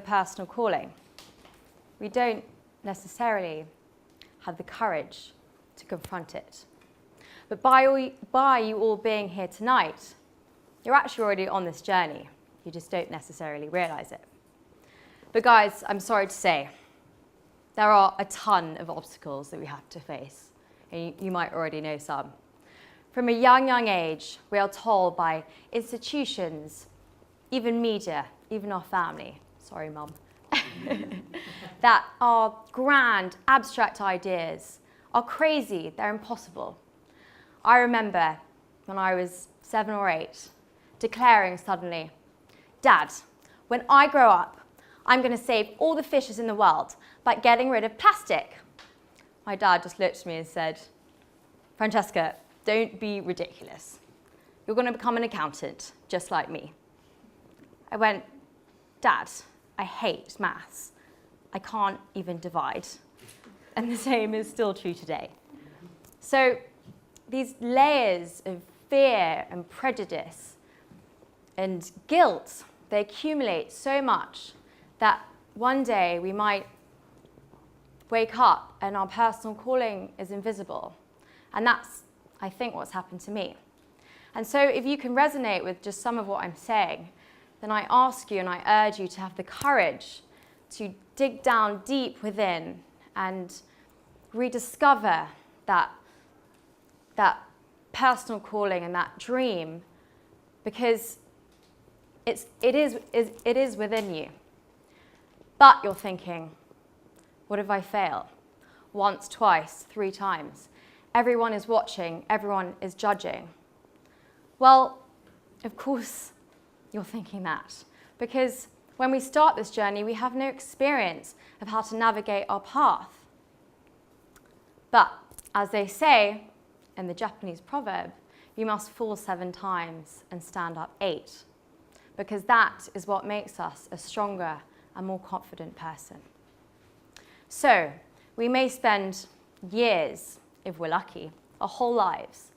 personal calling, we don't necessarily have the courage to confront it. But by you all being here tonight, you're actually already on this journey. You just don't necessarily realize it. But guys, I'm sorry to say, there are a ton of obstacles that we have to face. And you might already know some. From a young age, we are told by institutions, even media, even our family, sorry mum, that our grand, abstract ideas are crazy, they're impossible. I remember when I was 7 or 8, declaring suddenly, Dad, when I grow up, I'm going to save all the fishes in the world by getting rid of plastic. My dad just looked at me and said, Francesca, don't be ridiculous. You're going to become an accountant, just like me. I went, Dad, I hate maths. I can't even divide. And the same is still true today. So these layers of fear and prejudice and guilt, they accumulate so much that one day we might wake up and our personal calling is invisible. And that's, I think, what's happened to me. And so if you can resonate with just some of what I'm saying, then I ask you and I urge you to have the courage to dig down deep within and rediscover that personal calling and that dream, because it is within you. But you're thinking, what if I fail? Once, twice, 3 times. Everyone is watching, everyone is judging. Well, of course you're thinking that, because when we start this journey, we have no experience of how to navigate our path. But as they say in the Japanese proverb, you must fall 7 times and stand up 8, because that is what makes us a stronger and more confident person. So we may spend years, if we're lucky, our whole lives,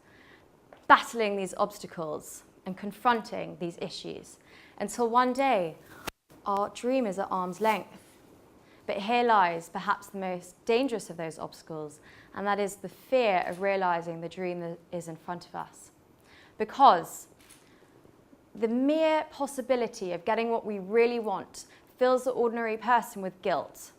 battling these obstacles and confronting these issues until one day our dream is at arm's length. But here lies perhaps the most dangerous of those obstacles, and that is the fear of realizing the dream that is in front of us. Because the mere possibility of getting what we really want fills the ordinary person with guilt.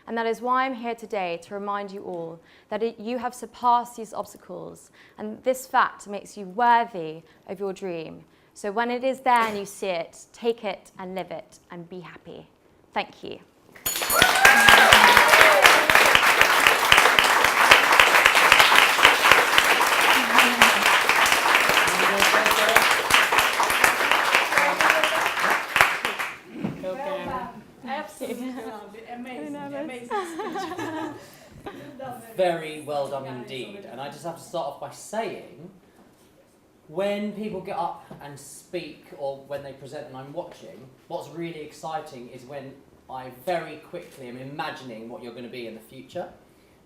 And that is why I'm here today, to remind you all that you have surpassed these obstacles, and this fact makes you worthy of your dream. So when it is there and you see it, take it and live it and be happy. Thank you. Amazing Very well done indeed. And I just have to start off by saying, when people get up and speak or when they present and I'm watching, what's really exciting is when I very quickly am imagining what you're going to be in the future.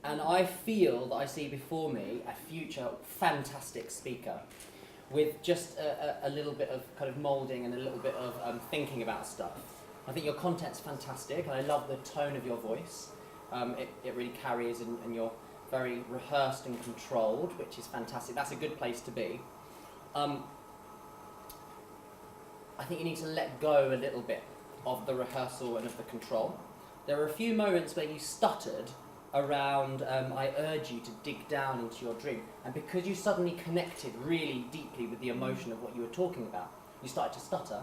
And I feel that I see before me a future fantastic speaker with just a little bit of kind of moulding and a little bit of thinking about stuff. I think your content's fantastic, and I love the tone of your voice. It really carries, and you're very rehearsed and controlled, which is fantastic. That's a good place to be. I think you need to let go a little bit of the rehearsal and of the control. There were a few moments where you stuttered around, I urge you to dig down into your dream. And because you suddenly connected really deeply with the emotion of what you were talking about, you started to stutter,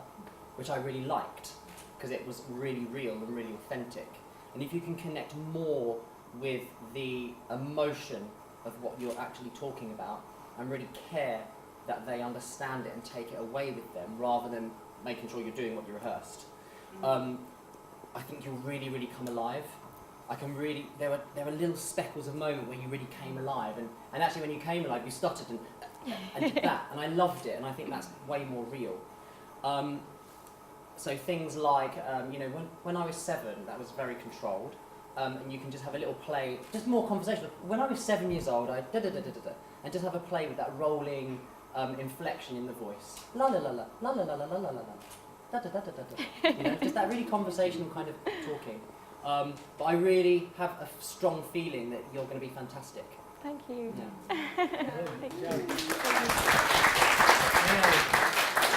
which I really liked, because it was really real and really authentic. And if you can connect more with the emotion of what you're actually talking about and really care that they understand it and take it away with them rather than making sure you're doing what you rehearsed, I think you'll really, really come alive. There were little speckles of moment where you really came alive, and actually when you came alive you stuttered and did that, and I loved it, and I think that's way more real. So things like, when I was 7, that was very controlled, and you can just have a little play, just more conversation. When I was 7 years old, I da-da-da-da-da-da, and just have a play with that rolling inflection in the voice. La la la la, la la la la la la la la. da da da da da da. You know, just that really conversational kind of talking. But I really have a strong feeling that you're going to be fantastic. Thank you. Yeah. Thank you.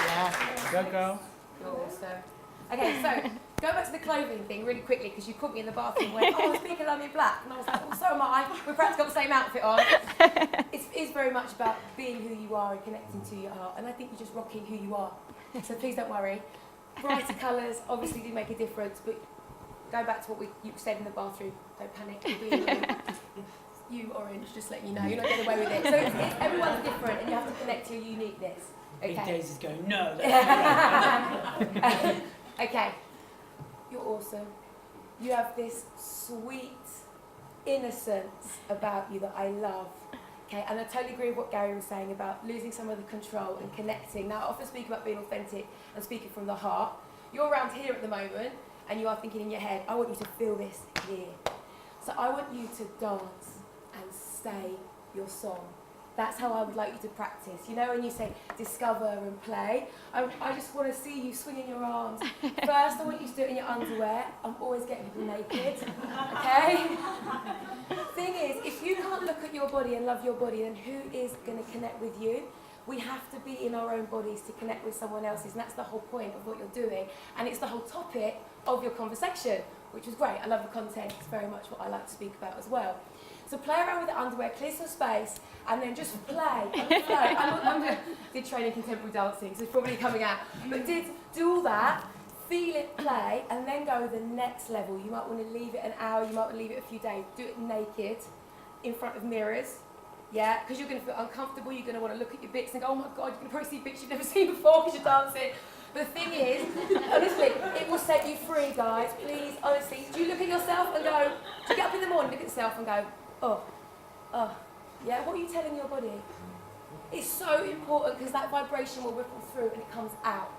Yeah. Go, girl. You're awesome. Okay, so go back to the clothing thing really quickly because you caught me in the bathroom and went, oh, speaking I'm in black. And I was like, well, so am I. We've practically got the same outfit on. It is very much about being who you are and connecting to your heart. And I think you're just rocking who you are. So please don't worry. Brighter colours obviously do make a difference, but go back to what you said in the bathroom. Don't panic. You'll be you orange, just letting you know. You're not getting away with it. So everyone's different and you have to connect to your uniqueness. Okay. Big Days is going, no. Okay. You're awesome. You have this sweet innocence about you that I love. Okay, and I totally agree with what Gary was saying about losing some of the control and connecting. Now, I often speak about being authentic and speaking from the heart. You're around here at the moment, and you are thinking in your head, I want you to feel this here. So I want you to dance and say your song. That's how I would like you to practice. You know, when you say discover and play, I just want to see you swinging your arms. First, I want you to do it in your underwear. I'm always getting people naked, okay? Thing is, if you can't look at your body and love your body, then who is going to connect with you? We have to be in our own bodies to connect with someone else's, and that's the whole point of what you're doing. And it's the whole topic of your conversation, which is great. I love the content. It's very much what I like to speak about as well. So play around with the underwear, clear some space, and then just play and flow. I did training contemporary dancing, so it's probably coming out. But do all that, feel it, play, and then go the next level. You might want to leave it an hour, you might want to leave it a few days. Do it naked, in front of mirrors. Yeah, because you're going to feel uncomfortable, you're going to want to look at your bits and go, oh my God, you're going to probably see bits you've never seen before because you're dancing. But the thing is, honestly, it will set you free, guys. Please, honestly, do you look at yourself and go, do you get up in the morning, look at yourself and go, oh, yeah, what are you telling your body? It's so important because that vibration will ripple through and it comes out.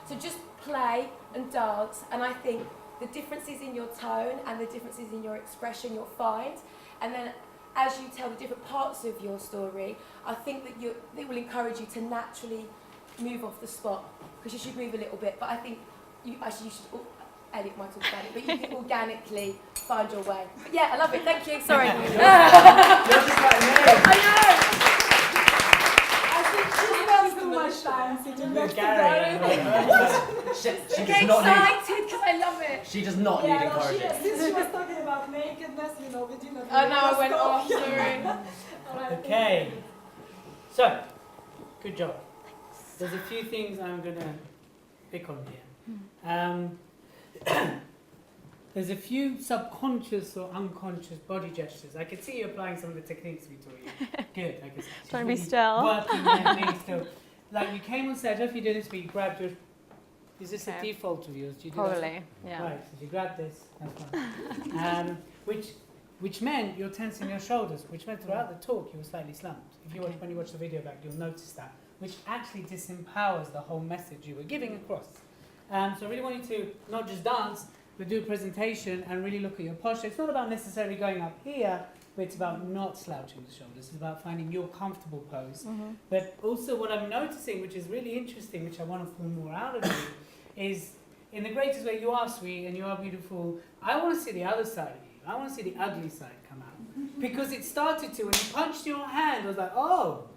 So just play and dance, and I think the differences in your tone and the differences in your expression you'll find, and then as you tell the different parts of your story, I think that it will encourage you to naturally move off the spot, because you should move a little bit, but I think you should, Elliot might talk about it, but you can organically find your way. But yeah, I love it, thank you, sorry. You're just like me. I know! I think she spends too much time sitting next to Gary. She Get does not excited because I love it. She does not need Yeah, encouraging. since she was talking about nakedness, we didn't. Oh no, I went off, sorry. Alright. Okay. So, good job. There's a few things I'm going to pick on here. There's a few subconscious or unconscious body gestures. I can see you applying some of the techniques we taught you. Good, I can see. Trying to be still. Working there, being still. Like you came on stage, I don't know if you did this, but you grabbed your... Is this Okay. a default of yours? Do you do Probably, yeah. that? Right, so if you grab this, that's fine. Which meant you're tensing your shoulders, which meant throughout the talk you were slightly slumped. If you when you watch the video back, you'll notice that, which actually disempowers the whole message you were giving across. So I really want you to not just dance, but do a presentation and really look at your posture. It's not about necessarily going up here, but it's about not slouching the shoulders. It's about finding your comfortable pose. Mm-hmm. But also what I'm noticing, which is really interesting, which I want to pull more out of you, is in the greatest way, you are sweet and you are beautiful. I want to see the other side of you. I want to see the ugly side come out. Because it started to, when you punched your hand, I was like, oh,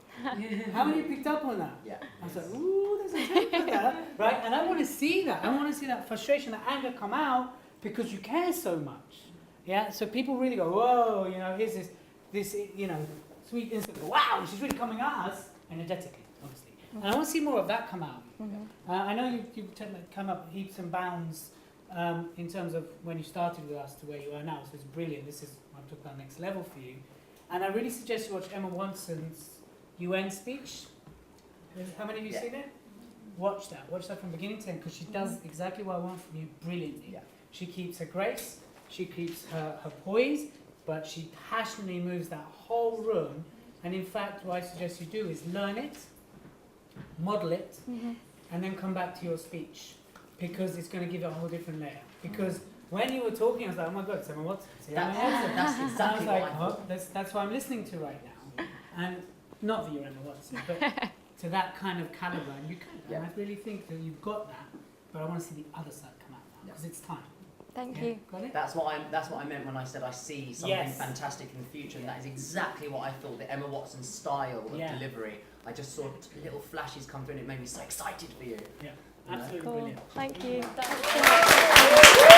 how many picked up on that? Yeah. I was like, ooh, there's a trick for that, right? And I want to see that. I want to see that frustration, that anger come out because you care so much. Yeah. So people really go, whoa, you know, here's this, you know, sweet instant. Wow, she's really coming at us energetically, obviously. And I want to see more of that come out. Mm-hmm. I know you've come up heaps and bounds in terms of when you started with us to where you are now. So it's brilliant. This is I'm talking about next level for you. And I really suggest you watch Emma Watson's UN speech. How many of you seen it? Watch that from beginning to end, because she does exactly what I want from you brilliantly. Yeah. She keeps her grace, she keeps her poise, but she passionately moves that whole room. And in fact, what I suggest you do is learn it, model it, and then come back to your speech, because it's going to give it a whole different layer. Because when you were talking, I was like, oh my God, Emma Watson. That's exactly I was what I like, thought. oh, that's what I'm listening to right now. And not that you're Emma Watson, but to that kind of caliber. And you can. Yeah. And I really think that you've got that. but I want to see the other side come out now because it's time. Thank Yeah. you. Got it? That's what I meant when I said I see something Yes. fantastic in the future, and that is exactly what I thought. The Emma Watson style of Yeah. delivery. I just saw little flashes come through, and it made me so excited for you. Yeah. You know? Absolutely Cool. brilliant. Thank you. Thank you.